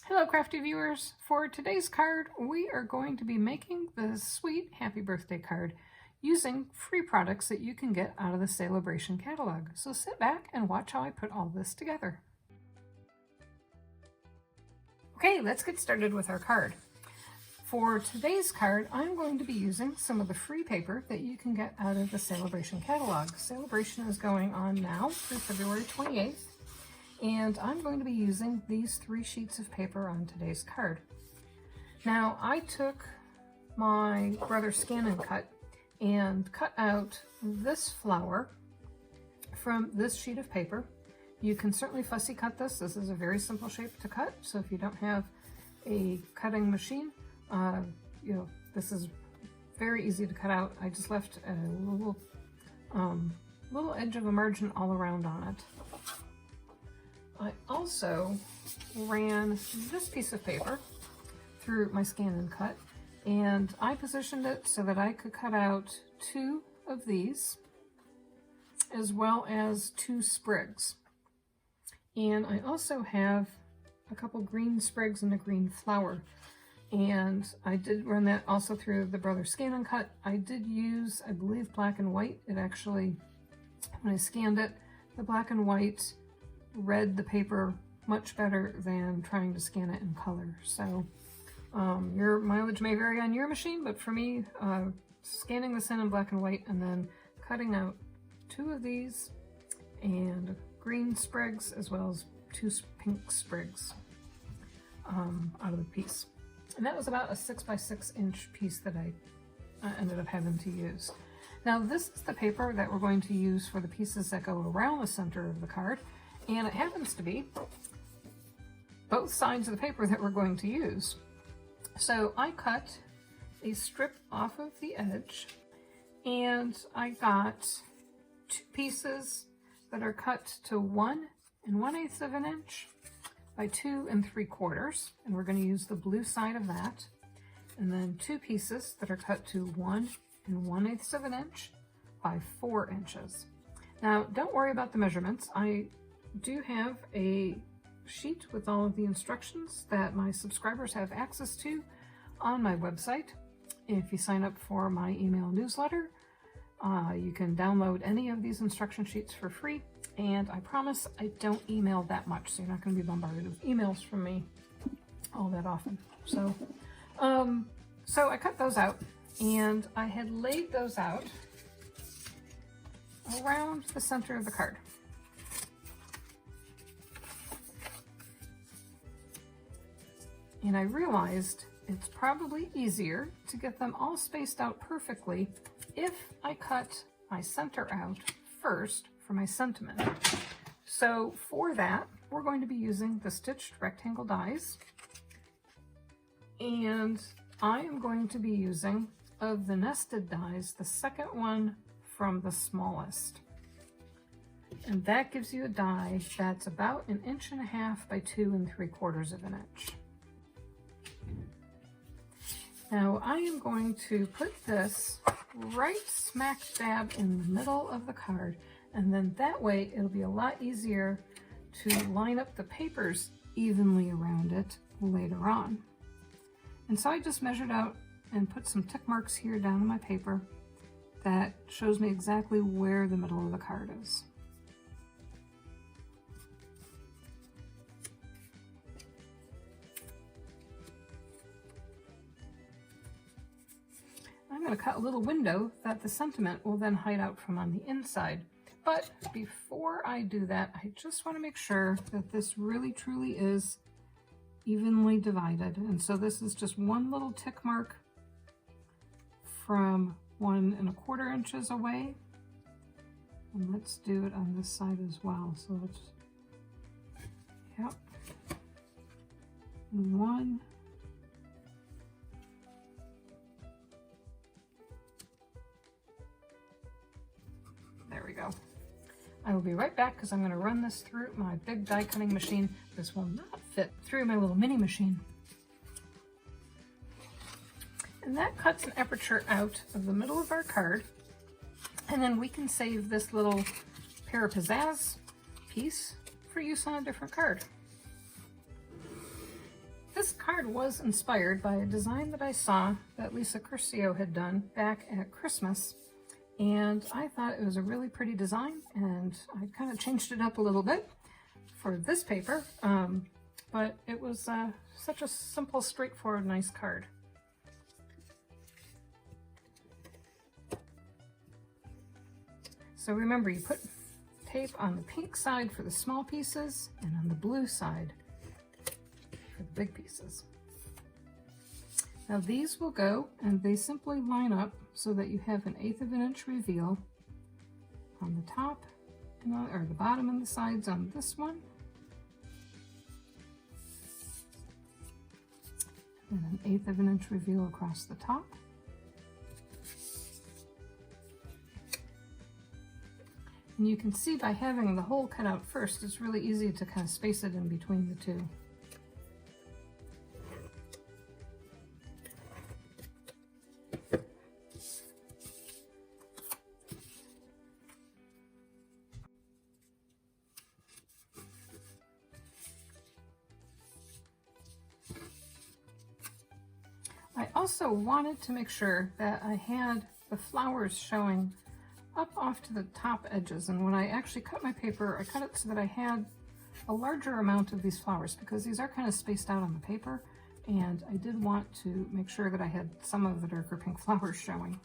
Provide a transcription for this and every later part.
Hello crafty viewers! For today's card we are going to be making the sweet happy birthday card using free products that you can get out of the Sale-a-bration catalog. So sit back and watch how I put all this together. Okay, let's get started with our card. For today's card I'm going to be using some of the free paper that you can get out of the Sale-a-bration catalog. Sale-a-bration is going on now through February 28th. And I'm going to be using these 3 sheets of paper on today's card. Now I took my brother's Scan and Cut and cut out this flower from this sheet of paper. You can certainly fussy cut this. This is a very simple shape to cut, so if you don't have a cutting machine, this is very easy to cut out. I just left a little edge of a margin all around on it. I also ran this piece of paper through my Scan and Cut, and I positioned it so that I could cut out 2 of these as well as 2 sprigs. And I also have a couple green sprigs and a green flower, and I did run that also through the Brother Scan and Cut. I did use, I believe, black and white. It actually, when I scanned it, the black and white read the paper much better than trying to scan it in color. So your mileage may vary on your machine, but for me, scanning this in black and white and then cutting out 2 of these and green sprigs as well as 2 pink sprigs out of the piece. And that was about a 6 by 6 inch piece that I ended up having to use. Now this is the paper that we're going to use for the pieces that go around the center of the card. And it happens to be both sides of the paper that we're going to use. So I cut a strip off of the edge, and I got 2 pieces that are cut to 1 1/8 of an inch by 2 3/4, and we're going to use the blue side of that. And then 2 pieces that are cut to 1 1/8 of an inch by 4 inches. Now don't worry about the measurements. I do have a sheet with all of the instructions that my subscribers have access to on my website. If you sign up for my email newsletter, you can download any of these instruction sheets for free, and I promise I don't email that much, so you're not going to be bombarded with emails from me all that often. So I cut those out, and I had laid those out around the center of the card. And I realized it's probably easier to get them all spaced out perfectly if I cut my center out first for my sentiment. So for that, we're going to be using the stitched rectangle dies. And I am going to be using, of the nested dies, the second one from the smallest. And that gives you a die that's about 1.5 inches by 2 3/4 of an inch. Now I am going to put this right smack dab in the middle of the card, and then that way it'll be a lot easier to line up the papers evenly around it later on. And so I just measured out and put some tick marks here down on my paper that shows me exactly where the middle of the card is. I'm going to cut a little window that the sentiment will then hide out from on the inside. But before I do that, I just want to make sure that this really truly is evenly divided. And so this is just one little tick mark from 1 1/4 inches away. And let's do it on this side as well. So let's, yep, 1. There we go. I will be right back because I'm going to run this through my big die cutting machine. This will not fit through my little mini machine. And that cuts an aperture out of the middle of our card. And then we can save this little pair of pizzazz piece for use on a different card. this card was inspired by a design that I saw that Lisa Curcio had done back at Christmas, and I thought it was a really pretty design, and I kind of changed it up a little bit for this paper, but it was such a simple, straightforward, nice card. So remember, you put tape on the pink side for the small pieces and on the blue side for the big pieces. Now these will go, and they simply line up so that you have an 1/8 of an inch reveal on the top and or the bottom and the sides on this one, and an 1/8 of an inch reveal across the top. And you can see by having the hole cut out first, it's really easy to kind of space it in between the two. I also wanted to make sure that I had the flowers showing up off to the top edges, and when I actually cut my paper, I cut it so that I had a larger amount of these flowers, because these are kind of spaced out on the paper, and I did want to make sure that I had some of the darker pink flowers showing.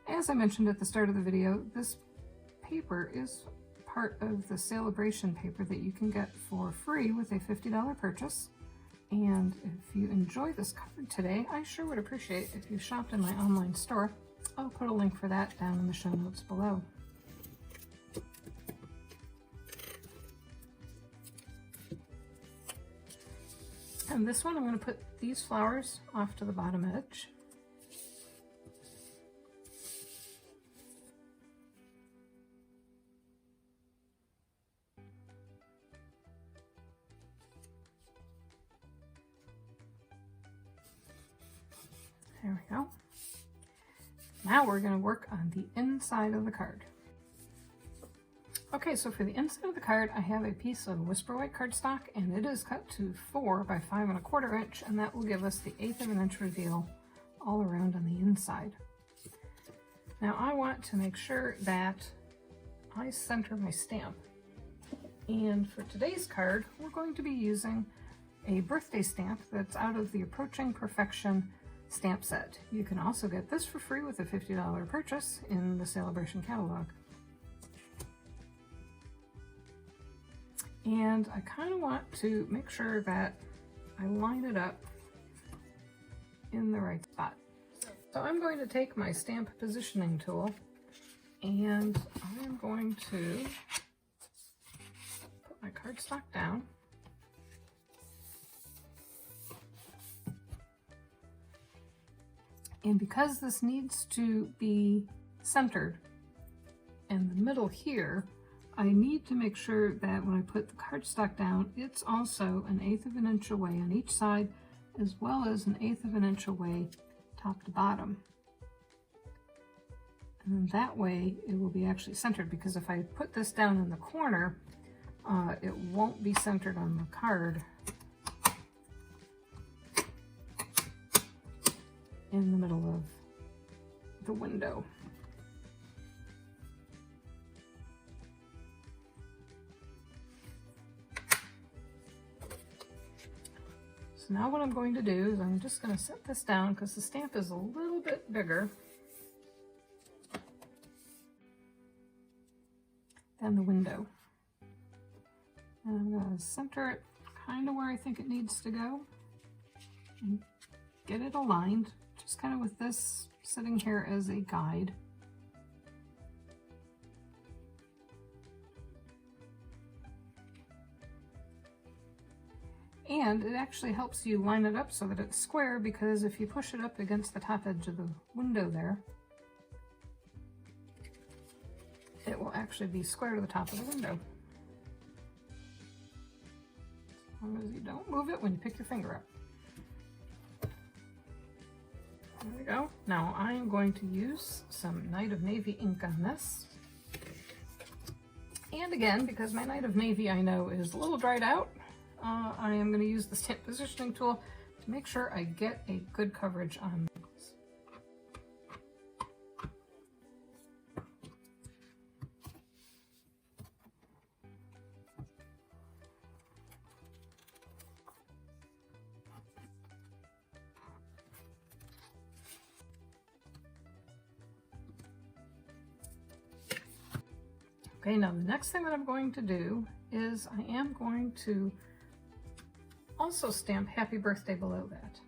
As I mentioned at the start of the video, this paper is part of the Sale-a-bration paper that you can get for free with a $50 purchase. And if you enjoy this card today, I sure would appreciate if you shopped in my online store. I'll put a link for that down in the show notes below. And this one, I'm going to put these flowers off to the bottom edge. There we go. Now we're going to work on the inside of the card. Okay, so for the inside of the card, I have a piece of Whisper White cardstock, and it is cut to 4 by 5 1/4 inch, and that will give us the 1/8 of an inch reveal all around on the inside. Now I want to make sure that I center my stamp. And for today's card, we're going to be using a birthday stamp that's out of the Approaching Perfection stamp set. You can also get this for free with a $50 purchase in the Sale-a-bration catalog. And I kind of want to make sure that I line it up in the right spot. So I'm going to take my stamp positioning tool, and I'm going to put my cardstock down. And because this needs to be centered in the middle here, I need to make sure that when I put the cardstock down, it's also an 1/8 of an inch away on each side, as well as an 1/8 of an inch away top to bottom. And then that way it will be actually centered, because if I put this down in the corner, it won't be centered on the card in the middle of the window. So now what I'm going to do is I'm just going to set this down, because the stamp is a little bit bigger than the window. And I'm going to center it kind of where I think it needs to go and get it aligned, just kind of with this sitting here as a guide. And it actually helps you line it up so that it's square, because if you push it up against the top edge of the window there, it will actually be square to the top of the window. As long as you don't move it when you pick your finger up. There we go. Now I am going to use some Night of Navy ink on this. And again, because my Night of Navy I know is a little dried out, I am going to use the stamp positioning tool to make sure I get a good coverage on these. Okay, now the next thing that I'm going to do is I am going to also stamp happy birthday below that.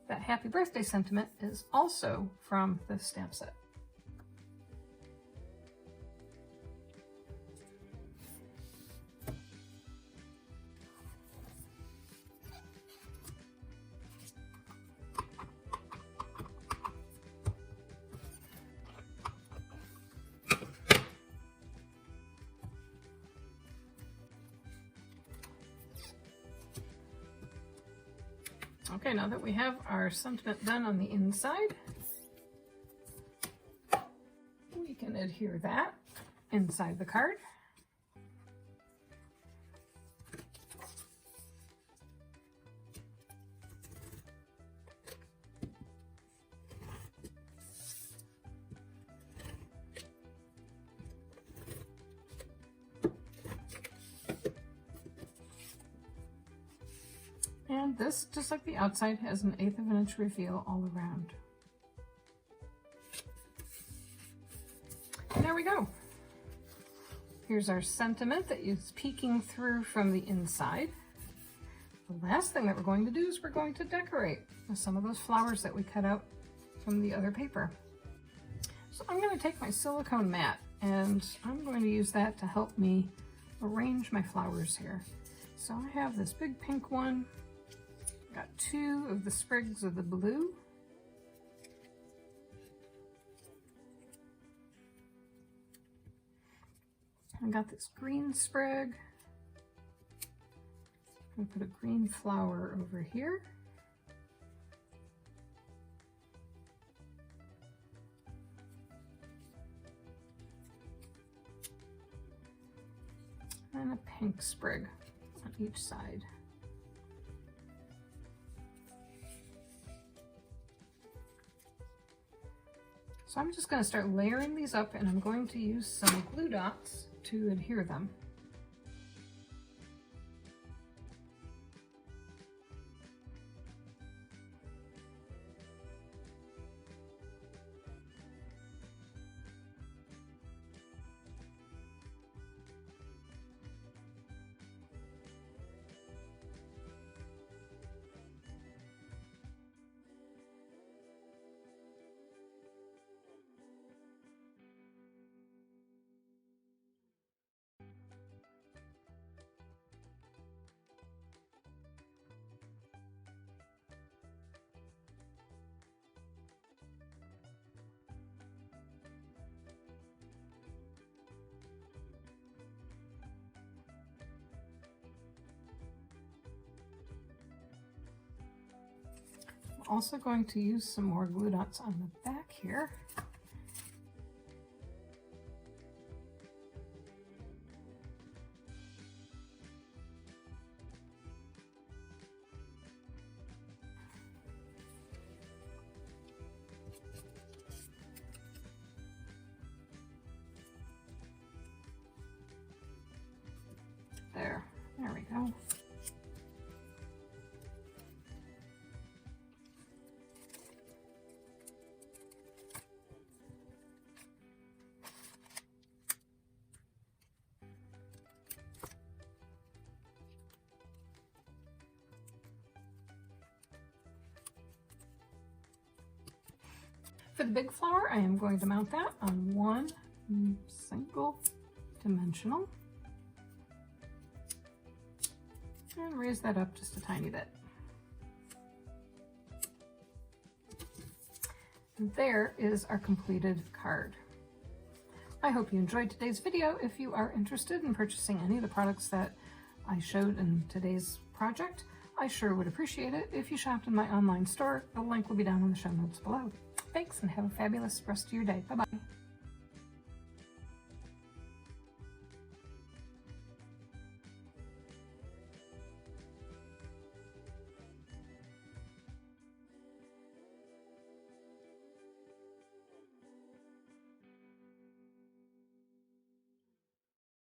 That happy birthday sentiment is also from the stamp set. Okay, now that we have our sentiment done on the inside, we can adhere that inside the card. And this, just like the outside, has an 1/8 of an inch reveal all around. And there we go. Here's our sentiment that is peeking through from the inside. The last thing that we're going to do is we're going to decorate with some of those flowers that we cut out from the other paper. So I'm going to take my silicone mat and I'm going to use that to help me arrange my flowers here. So I have this big pink one. Got 2 of the sprigs of the blue. I got this green sprig. I'm going to put a green flower over here. And a pink sprig on each side. So I'm just going to start layering these up, and I'm going to use some glue dots to adhere them. I'm also going to use some more glue dots on the back here. There we go. For the big flower, I am going to mount that on one single dimensional and raise that up just a tiny bit. And there is our completed card. I hope you enjoyed today's video. If you are interested in purchasing any of the products that I showed in today's project, I sure would appreciate it if you shopped in my online store. The link will be down in the show notes below. Thanks, and have a fabulous rest of your day. Bye-bye.